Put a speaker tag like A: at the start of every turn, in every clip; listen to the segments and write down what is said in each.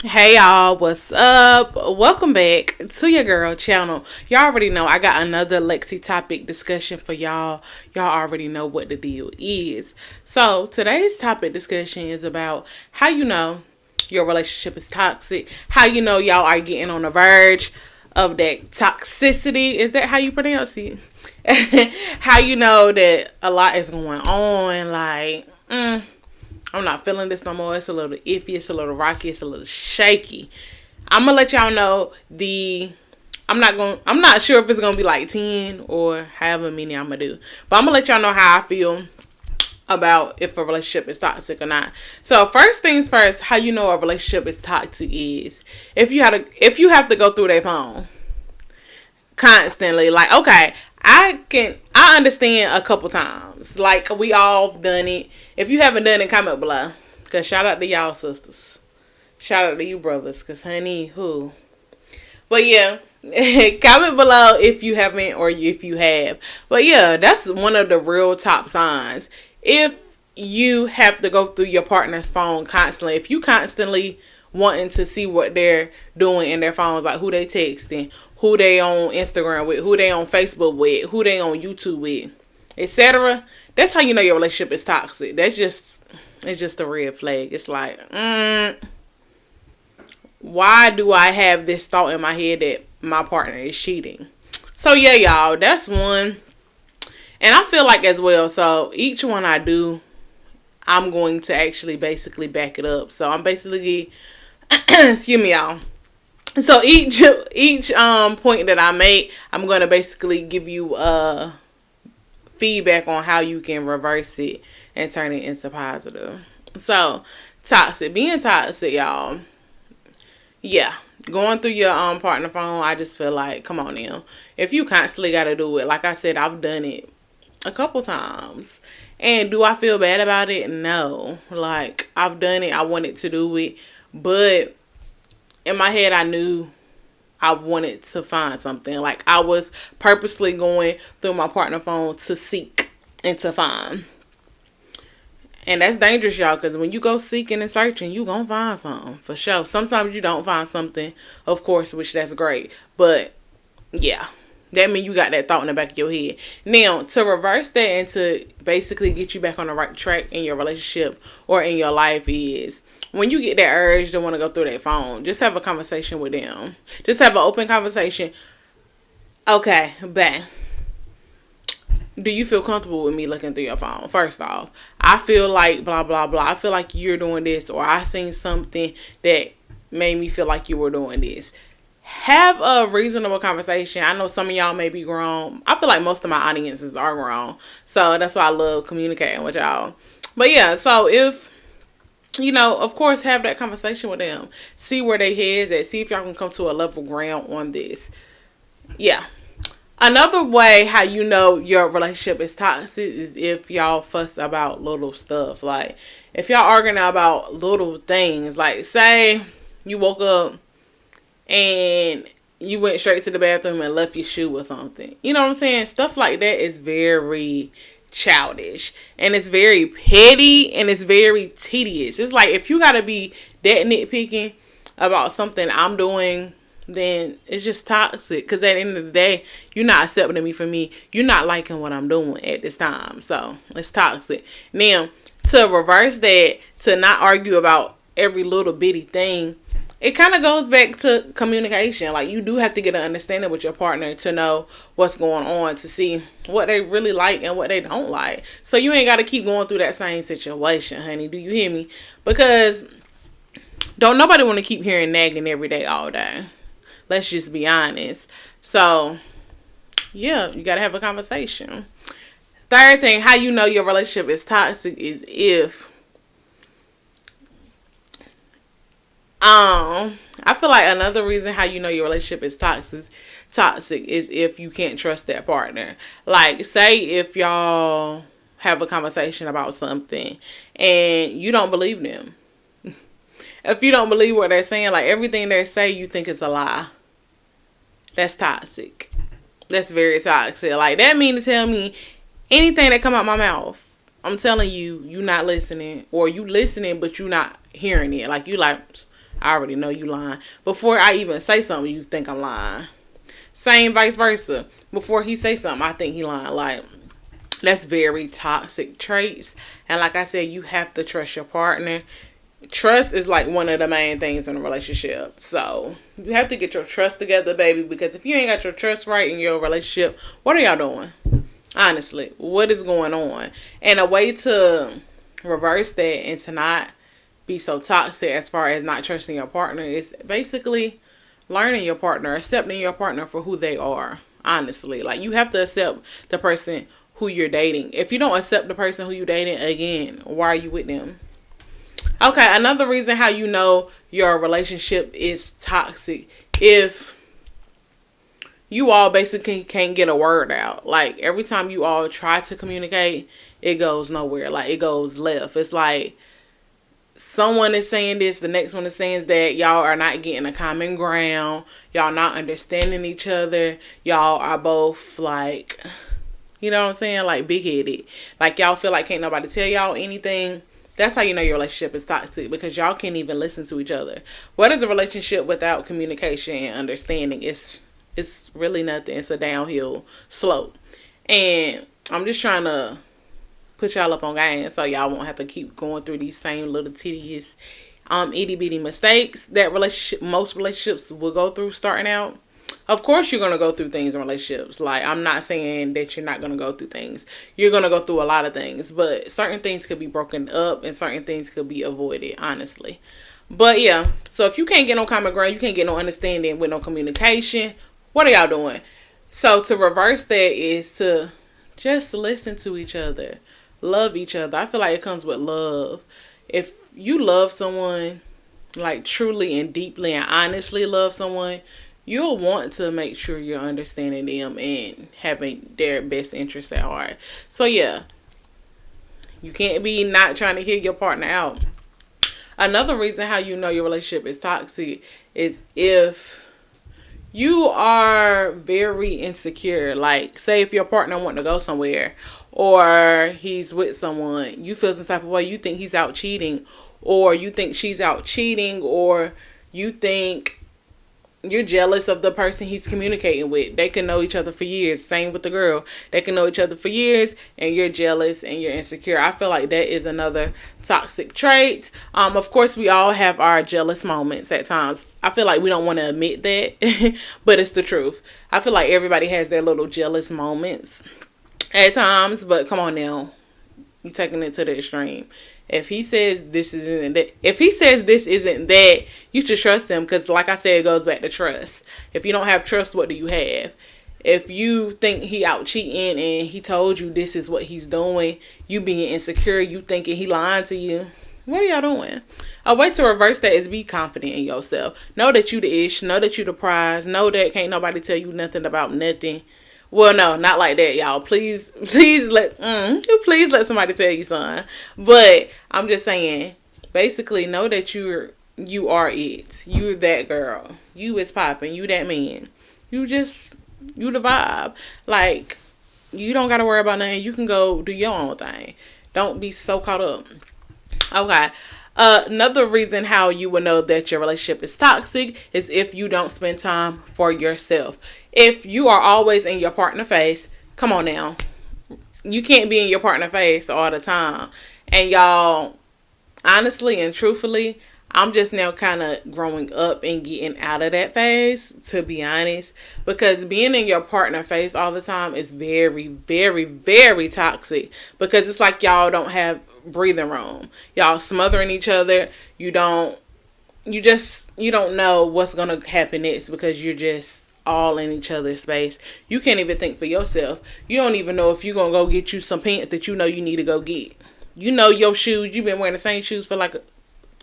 A: Hey y'all, what's up? Welcome back to your girl channel. Y'all already know I got another Lexi topic discussion for y'all. Y'all already know what the deal is. So today's topic discussion is about how you know your relationship is toxic, how you know y'all are getting on the verge of that toxicity. Is that how you pronounce it? How you know that a lot is going on, like I'm not feeling this no more. It's a little iffy. It's a little rocky. It's a little shaky. I'm gonna let y'all know I'm not sure if it's gonna be like 10 or however many I'm gonna do. But I'm gonna let y'all know how I feel about if a relationship is toxic or not. So first things first, how you know a relationship is toxic is if you have to go through their phone constantly. Like, okay, I understand a couple times. Like, we all done it. If you haven't done it, comment below. Cause shout out to y'all sisters. Shout out to you brothers. Cause honey, who? But yeah, comment below if you haven't or if you have. But yeah, that's one of the real top signs. If you have to go through your partner's phone constantly, if you constantly wanting to see what they're doing in their phones, like who they texting, who they on Instagram with, who they on Facebook with, who they on YouTube with, etc. That's how you know your relationship is toxic. It's just a red flag. It's like, why do I have this thought in my head that my partner is cheating? So yeah, y'all, that's one. And I feel like as well, so each one I do, I'm going to actually basically back it up. So I'm basically excuse me, y'all. So each point that I make, I'm gonna basically give you feedback on how you can reverse it and turn it into positive. So being toxic, y'all. Yeah, going through your partner phone, I just feel like, come on now. If you constantly got to do it, like I said, I've done it a couple times. And do I feel bad about it? No. Like, I've done it. I wanted to do it. But in my head, I knew I wanted to find something. Like, I was purposely going through my partner phone to seek and to find. And that's dangerous, y'all, because when you go seeking and searching, you gonna find something, for sure. Sometimes you don't find something, of course, which that's great. But, yeah, that means you got that thought in the back of your head. Now, to reverse that and to basically get you back on the right track in your relationship or in your life is, when you get that urge to want to go through that phone, just have a conversation with them. Just have an open conversation. Okay, bang. Do you feel comfortable with me looking through your phone? First off, I feel like blah, blah, blah. I feel like you're doing this, or I seen something that made me feel like you were doing this. Have a reasonable conversation. I know some of y'all may be grown. I feel like most of my audiences are grown. So that's why I love communicating with y'all. But yeah, so if, of course, have that conversation with them. See where they heads at. See if y'all can come to a level ground on this. Yeah. Another way how you know your relationship is toxic is if y'all fuss about little stuff. Like, if y'all arguing about little things, like say you woke up and you went straight to the bathroom and left your shoe or something. You know what I'm saying? Stuff like that is very childish and it's very petty and it's very tedious. It's like, if you gotta be that nitpicking about something I'm doing, then it's just toxic. Because at the end of the day, you're not accepting me for me. You're not liking what I'm doing at this time. So it's toxic. Now, to reverse that, to not argue about every little bitty thing, it kind of goes back to communication. Like, you do have to get an understanding with your partner to know what's going on, to see what they really like and what they don't like. So you ain't got to keep going through that same situation, honey. Do you hear me? Because don't nobody want to keep hearing nagging every day, all day. Let's just be honest. So, yeah, you got to have a conversation. Third thing, how you know your relationship is toxic is if, I feel like another reason how you know your relationship is toxic is if you can't trust that partner. Like, say if y'all have a conversation about something and you don't believe them. If you don't believe what they're saying, like everything they say, you think it's a lie. That's toxic. That's very toxic. Like, that mean to tell me anything that come out my mouth, I'm telling you, you not listening, or you listening but you not hearing it. Like, you like, I already know you lying. Before I even say something, you think I'm lying. Same vice versa. Before he say something, I think he lying. Like, that's very toxic traits. And like I said, you have to trust your partner. Trust is like one of the main things in a relationship. So you have to get your trust together, baby, because if you ain't got your trust right in your relationship, what are y'all doing? Honestly, what is going on? And a way to reverse that and to not be so toxic as far as not trusting your partner is basically learning your partner, accepting your partner for who they are. Honestly, like, you have to accept the person who you're dating. If you don't accept the person who you're dating, again, why are you with them? Okay, another reason how you know your relationship is toxic, if you all basically can't get a word out. Like, every time you all try to communicate, it goes nowhere. Like, it goes left. It's like someone is saying this, the next one is saying that. Y'all are not getting a common ground. Y'all not understanding each other. Y'all are both like, you know what I'm saying? Like, big-headed. Like, y'all feel like can't nobody tell y'all anything. That's how you know your relationship is toxic, because y'all can't even listen to each other. What is a relationship without communication and understanding? It's really nothing. It's a downhill slope. And I'm just trying to put y'all up on game so y'all won't have to keep going through these same little tedious itty bitty mistakes that most relationships will go through starting out. Of course you're going to go through things in relationships. Like, I'm not saying that you're not going to go through things. You're going to go through a lot of things, but certain things could be broken up and certain things could be avoided, honestly. But yeah, so if you can't get no common ground, you can't get no understanding with no communication, what are y'all doing? So to reverse that is to just listen to each other. Love each other. I feel like it comes with love. If you love someone, like truly and deeply and honestly love someone, you'll want to make sure you're understanding them and having their best interests at heart. So yeah, you can't be not trying to hear your partner out. Another reason how you know your relationship is toxic is if you are very insecure. Like, say if your partner want to go somewhere or he's with someone, you feel some type of way. You think he's out cheating, or you think she's out cheating, or you think you're jealous of the person he's communicating with. They can know each other for years. Same with the girl. They can know each other for years and you're jealous and you're insecure. I feel like that is another toxic trait. Of course, we all have our jealous moments at times. I feel like we don't want to admit that, but it's the truth. I feel like everybody has their little jealous moments at times, but come on now. You're taking it to the extreme. If he says this isn't that, you should trust him, because like I said, it goes back to trust. If you don't have trust, what do you have? If you think he out cheating and he told you this is what he's doing, you being insecure, you thinking he lying to you, what are y'all doing? A way to reverse that is be confident in yourself. Know that you the ish. Know that you the prize. Know that can't nobody tell you nothing about nothing. Well, no, not like that, y'all. Please let somebody tell you something. But I'm just saying, basically, know that you are it. You're that girl. You is popping. You that man. You the vibe. Like, you don't gotta worry about nothing. You can go do your own thing. Don't be so caught up. Okay. Another reason how you will know that your relationship is toxic is if you don't spend time for yourself. If you are always in your partner's face, come on now. You can't be in your partner's face all the time. And y'all, honestly and truthfully, I'm just now kind of growing up and getting out of that phase, to be honest. Because being in your partner's face all the time is very, very, very toxic. Because it's like y'all don't have breathing room. Y'all smothering each other. You don't know what's gonna happen next, because you're just all in each other's space. You can't even think for yourself. You don't even know if you're gonna go get you some pants that you know you need to go get. You know your shoes, you've been wearing the same shoes for like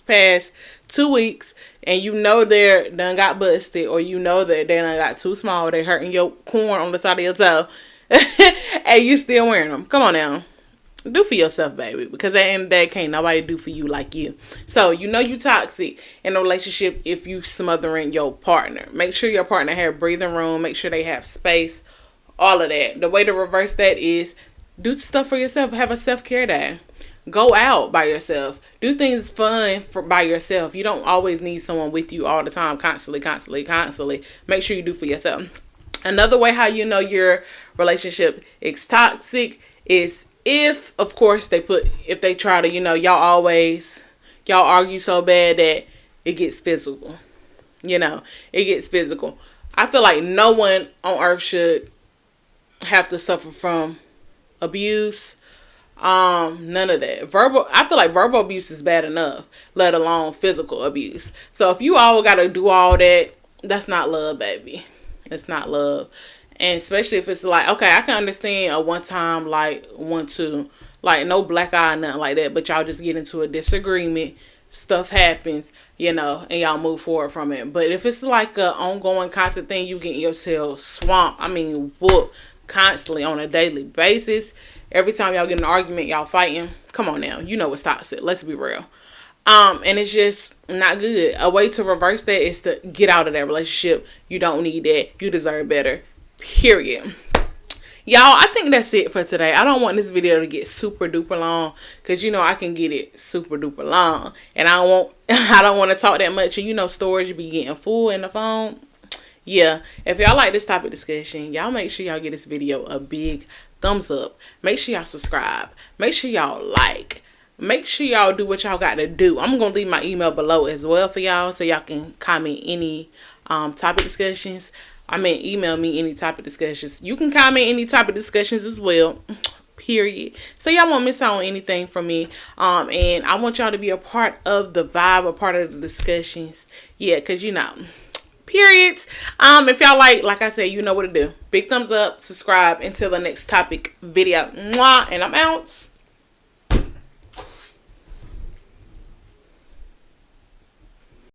A: past 2 weeks, and you know they're done got busted, or you know that they done got too small, they hurting your corn on the side of your toe, and you still wearing them. Come on now. Do for yourself, baby, because at the end of the day, can't nobody do for you like you. So you know you toxic in a relationship if you smothering your partner. Make sure your partner have breathing room. Make sure they have space. All of that. The way to reverse that is do stuff for yourself. Have a self-care day. Go out by yourself. Do things fun by yourself. You don't always need someone with you all the time, constantly. Make sure you do for yourself. Another way how you know your relationship is toxic is if, of course, if they try to, y'all argue so bad that it gets physical. It gets physical. I feel like no one on earth should have to suffer from abuse. None of that. I feel like verbal abuse is bad enough, let alone physical abuse. So if you all gotta do all that, that's not love, baby. It's not love. And especially if it's like, okay, I can understand a one time, like 1-2, like no black eye, nothing like that, but y'all just get into a disagreement, stuff happens, and y'all move forward from it. But if it's like a ongoing, constant thing, you getting yourself swamped, whooped constantly on a daily basis, every time y'all get in an argument, y'all fighting, come on now, it's toxic. Let's be real. And it's just not good. A way to reverse that is to get out of that relationship. You don't need that. You deserve better. Period. Y'all, I think that's it for today. I don't want this video to get super duper long, because I can get it super duper long, and I don't want to talk that much, and storage be getting full in the phone. Yeah, if y'all like this topic discussion, y'all make sure y'all give this video a big thumbs up. Make sure y'all subscribe. Make sure y'all like. Make sure y'all do what y'all got to do. I'm going to leave my email below as well for y'all, so y'all can comment any topic discussions. Email me any topic discussions. You can comment any topic discussions as well. Period. So y'all won't miss out on anything from me. And I want y'all to be a part of the vibe, a part of the discussions. Yeah, because period. If y'all like I said, you know what to do. Big thumbs up, subscribe. Until the next topic video. Mwah, and I'm out.